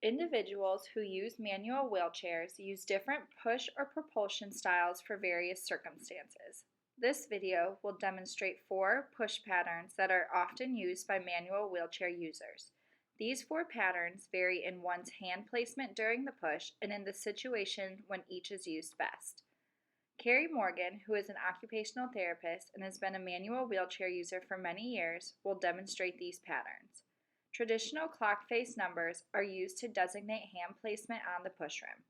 Individuals who use manual wheelchairs use different push or propulsion styles for various circumstances. This video will demonstrate 4 push patterns that are often used by manual wheelchair users. These 4 patterns vary in one's hand placement during the push and in the situation when each is used best. Carrie Morgan, who is an occupational therapist and has been a manual wheelchair user for many years, will demonstrate these patterns. Traditional clock face numbers are used to designate hand placement on the push rim.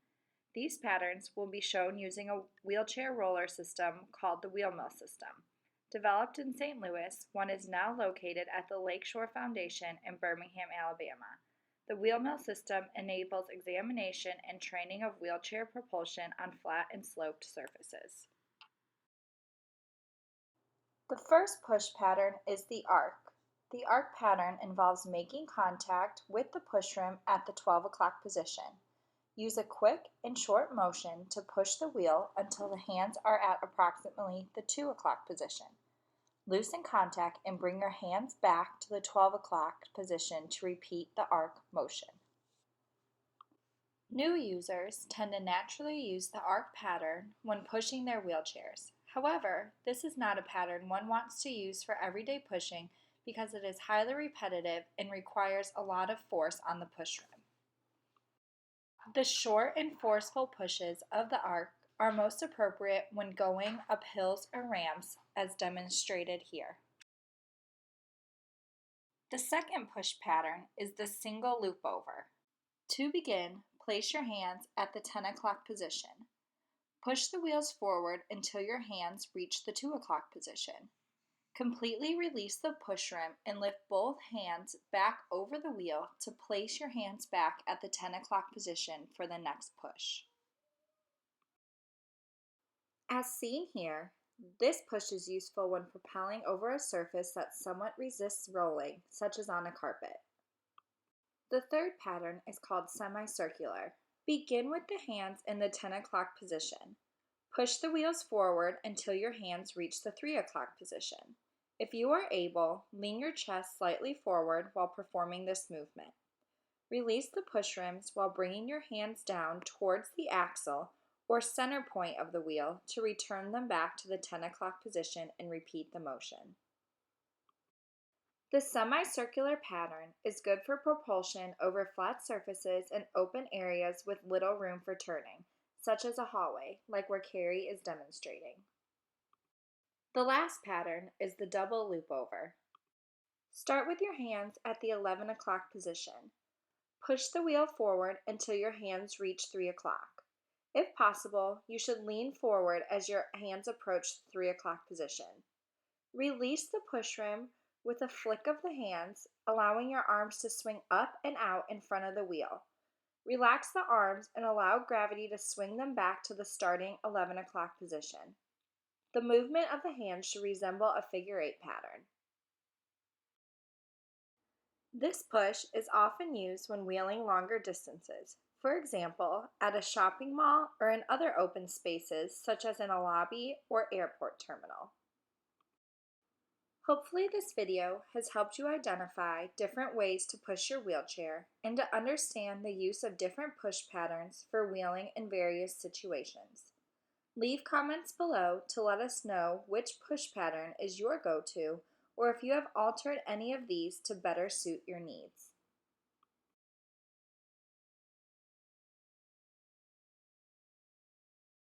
These patterns will be shown using a wheelchair roller system called the wheel mill system. Developed in St. Louis, one is now located at the Lakeshore Foundation in Birmingham, Alabama. The wheel mill system enables examination and training of wheelchair propulsion on flat and sloped surfaces. The first push pattern is the arc. The arc pattern involves making contact with the push rim at the 12 o'clock position. Use a quick and short motion to push the wheel until the hands are at approximately the 2 o'clock position. Loosen contact and bring your hands back to the 12 o'clock position to repeat the arc motion. New users tend to naturally use the arc pattern when pushing their wheelchairs. However, this is not a pattern one wants to use for everyday pushing because it is highly repetitive and requires a lot of force on the push rim. The short and forceful pushes of the arc are most appropriate when going up hills or ramps, as demonstrated here. The second push pattern is the single loop over. To begin, place your hands at the 10 o'clock position. Push the wheels forward until your hands reach the 2 o'clock position. Completely release the push rim and lift both hands back over the wheel to place your hands back at the 10 o'clock position for the next push. As seen here, this push is useful when propelling over a surface that somewhat resists rolling, such as on a carpet. The third pattern is called semicircular. Begin with the hands in the 10 o'clock position. Push the wheels forward until your hands reach the 3 o'clock position. If you are able, lean your chest slightly forward while performing this movement. Release the push rims while bringing your hands down towards the axle or center point of the wheel to return them back to the 10 o'clock position and repeat the motion. The semicircular pattern is good for propulsion over flat surfaces and open areas with little room for turning, such as a hallway, like where Carrie is demonstrating. The last pattern is the double loop over. Start with your hands at the 11 o'clock position. Push the wheel forward until your hands reach 3 o'clock. If possible, you should lean forward as your hands approach the 3 o'clock position. Release the push rim with a flick of the hands, allowing your arms to swing up and out in front of the wheel. Relax the arms and allow gravity to swing them back to the starting 11 o'clock position. The movement of the hands should resemble a figure-8 pattern. This push is often used when wheeling longer distances, for example, at a shopping mall or in other open spaces such as in a lobby or airport terminal. Hopefully this video has helped you identify different ways to push your wheelchair and to understand the use of different push patterns for wheeling in various situations. Leave comments below to let us know which push pattern is your go-to or if you have altered any of these to better suit your needs.